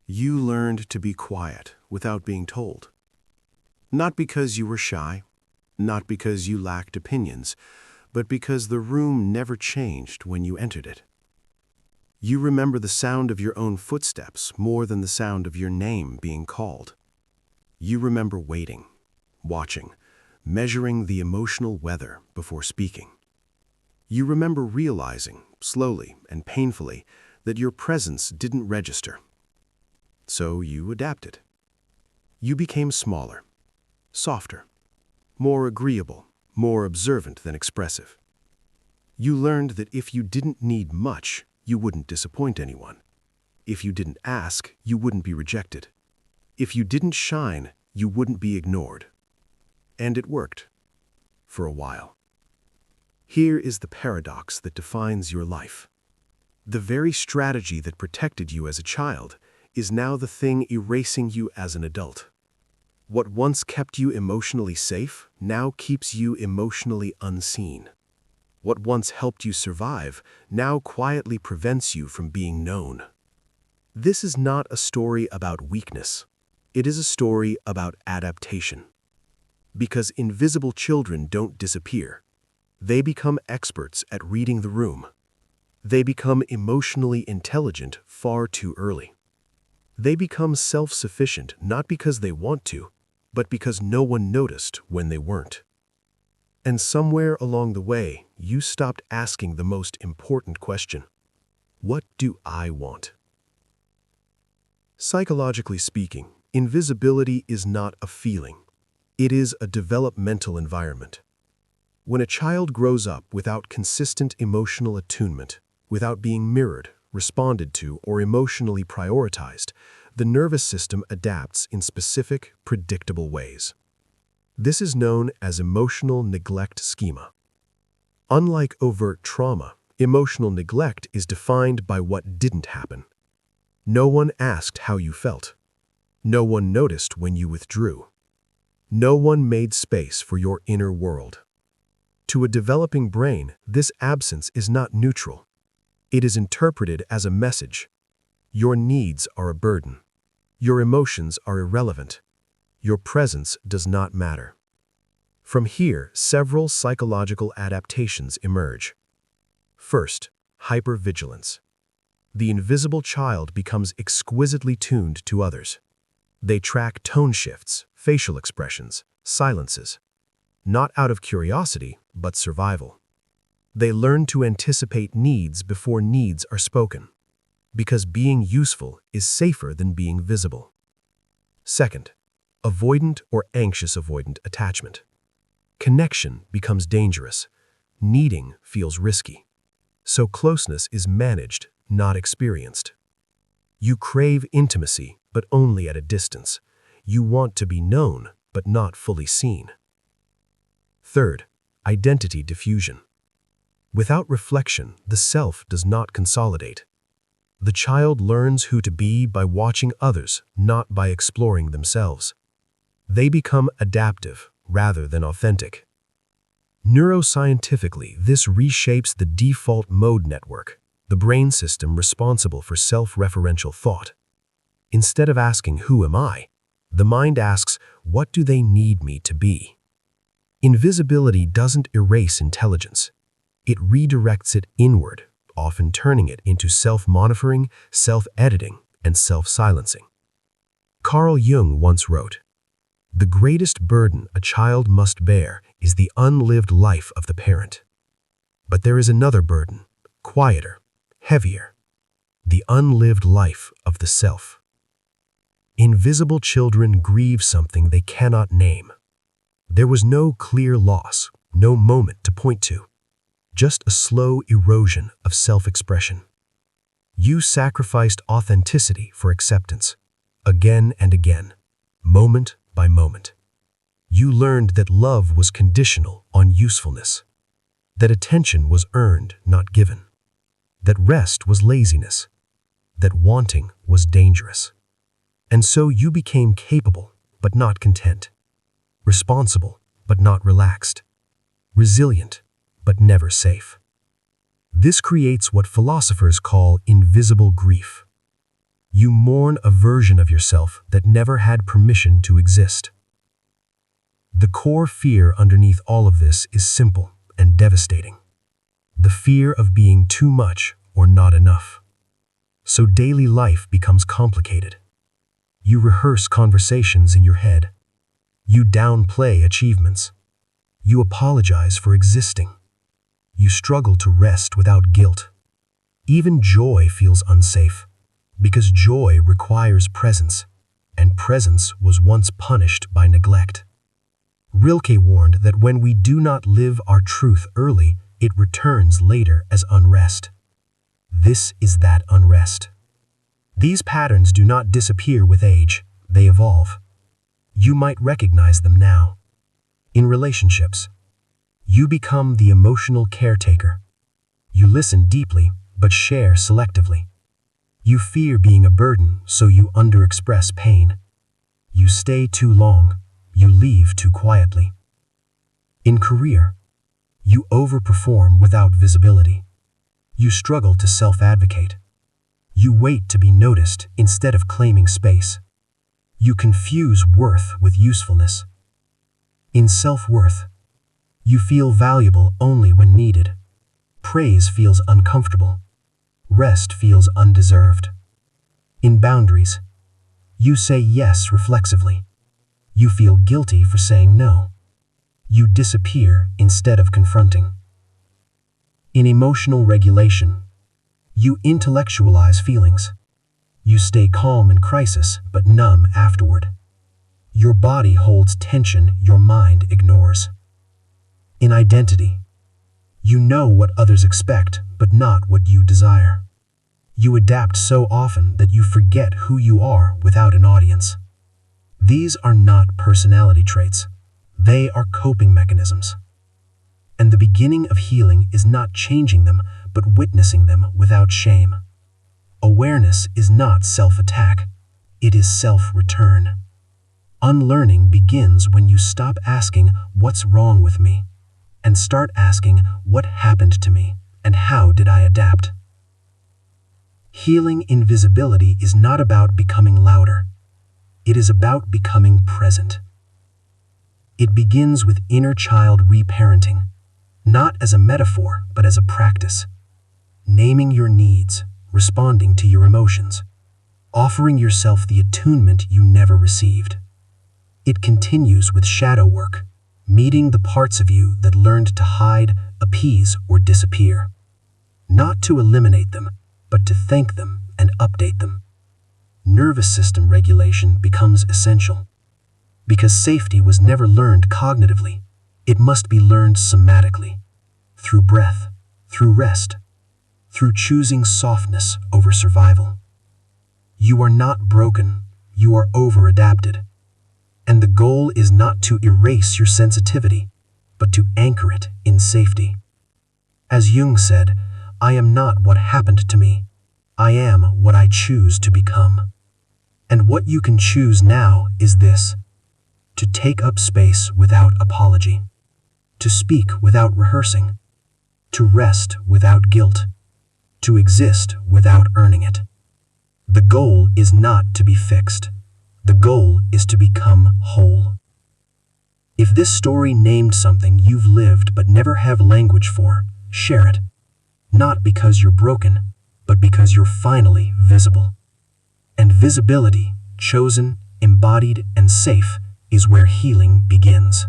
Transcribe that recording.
You learned to be quiet without being told. Not because you were shy, not because you lacked opinions, but because the room never changed when you entered it. You remember the sound of your own footsteps more than the sound of your name being called. You remember waiting, watching, measuring the emotional weather before speaking. You remember realizing, slowly and painfully, that your presence didn't register. So you adapted. You became smaller, softer, more agreeable, more observant than expressive. You learned that if you didn't need much, you wouldn't disappoint anyone. If you didn't ask, you wouldn't be rejected. If you didn't shine, you wouldn't be ignored. And it worked. For a while. Here is the paradox that defines your life. The very strategy that protected you as a child is now the thing erasing you as an adult. What once kept you emotionally safe now keeps you emotionally unseen. What once helped you survive now quietly prevents you from being known. This is not a story about weakness. It is a story about adaptation. Because invisible children don't disappear. They become experts at reading the room. They become emotionally intelligent far too early. They become self-sufficient not because they want to, but because no one noticed when they weren't. And somewhere along the way, you stopped asking the most important question. What do I want? Psychologically speaking, invisibility is not a feeling. It is a developmental environment. When a child grows up without consistent emotional attunement, without being mirrored, responded to, or emotionally prioritized, the nervous system adapts in specific, predictable ways. This is known as emotional neglect schema. Unlike overt trauma, emotional neglect is defined by what didn't happen. No one asked how you felt. No one noticed when you withdrew. No one made space for your inner world. To a developing brain, this absence is not neutral. It is interpreted as a message. Your needs are a burden. Your emotions are irrelevant. Your presence does not matter. From here, several psychological adaptations emerge. First, hypervigilance. The invisible child becomes exquisitely tuned to others. They track tone shifts, facial expressions, silences. Not out of curiosity, but survival. They learn to anticipate needs before needs are spoken, because being useful is safer than being visible. Second, avoidant or anxious avoidant attachment. Connection becomes dangerous. Needing feels risky. So closeness is managed, not experienced. You crave intimacy, but only at a distance. You want to be known, but not fully seen. Third, identity diffusion. Without reflection, the self does not consolidate. The child learns who to be by watching others, not by exploring themselves. They become adaptive rather than authentic. Neuroscientifically, this reshapes the default mode network, the brain system responsible for self-referential thought. Instead of asking, "Who am I?" the mind asks, "What do they need me to be?" Invisibility doesn't erase intelligence. It redirects it inward, often turning it into self-monitoring, self-editing, and self-silencing. Carl Jung once wrote, "The greatest burden a child must bear is the unlived life of the parent. But there is another burden, quieter, heavier, the unlived life of the self." Invisible children grieve something they cannot name. There was no clear loss, no moment to point to. Just a slow erosion of self-expression. You sacrificed authenticity for acceptance, again and again, moment by moment. You learned that love was conditional on usefulness, that attention was earned, not given, that rest was laziness, that wanting was dangerous. And so you became capable, but not content, responsible, but not relaxed, resilient, but never safe. This creates what philosophers call invisible grief. You mourn a version of yourself that never had permission to exist. The core fear underneath all of this is simple and devastating. The fear of being too much or not enough. So daily life becomes complicated. You rehearse conversations in your head. You downplay achievements. You apologize for existing. You struggle to rest without guilt. Even joy feels unsafe, because joy requires presence, and presence was once punished by neglect. Rilke warned that when we do not live our truth early, it returns later as unrest. This is that unrest. These patterns do not disappear with age, they evolve. You might recognize them now. In relationships, you become the emotional caretaker. You listen deeply, but share selectively. You fear being a burden, so you underexpress pain. You stay too long, you leave too quietly. In career, you overperform without visibility. You struggle to self-advocate. You wait to be noticed instead of claiming space. You confuse worth with usefulness. In self-worth, you feel valuable only when needed. Praise feels uncomfortable. Rest feels undeserved. In boundaries, you say yes reflexively. You feel guilty for saying no. You disappear instead of confronting. In emotional regulation, you intellectualize feelings. You stay calm in crisis, but numb afterward. Your body holds tension your mind ignores. In identity, you know what others expect, but not what you desire. You adapt so often that you forget who you are without an audience. These are not personality traits. They are coping mechanisms. And the beginning of healing is not changing them, but witnessing them without shame. Awareness is not self-attack. It is self-return. Unlearning begins when you stop asking, "What's wrong with me?" and start asking, "What happened to me, and how did I adapt?" Healing invisibility is not about becoming louder. It is about becoming present. It begins with inner child reparenting, not as a metaphor, but as a practice. Naming your needs, responding to your emotions, offering yourself the attunement you never received. It continues with shadow work, meeting the parts of you that learned to hide, appease, or disappear. Not to eliminate them, but to thank them and update them. Nervous system regulation becomes essential. Because safety was never learned cognitively, it must be learned somatically, through breath, through rest, through choosing softness over survival. You are not broken, you are over-adapted. And the goal is not to erase your sensitivity, but to anchor it in safety. As Jung said, "I am not what happened to me. I am what I choose to become." And what you can choose now is this: to take up space without apology, to speak without rehearsing, to rest without guilt, to exist without earning it. The goal is not to be fixed. The goal is to become whole. If this story named something you've lived but never have language for, share it. Not because you're broken, but because you're finally visible. And visibility, chosen, embodied, and safe, is where healing begins.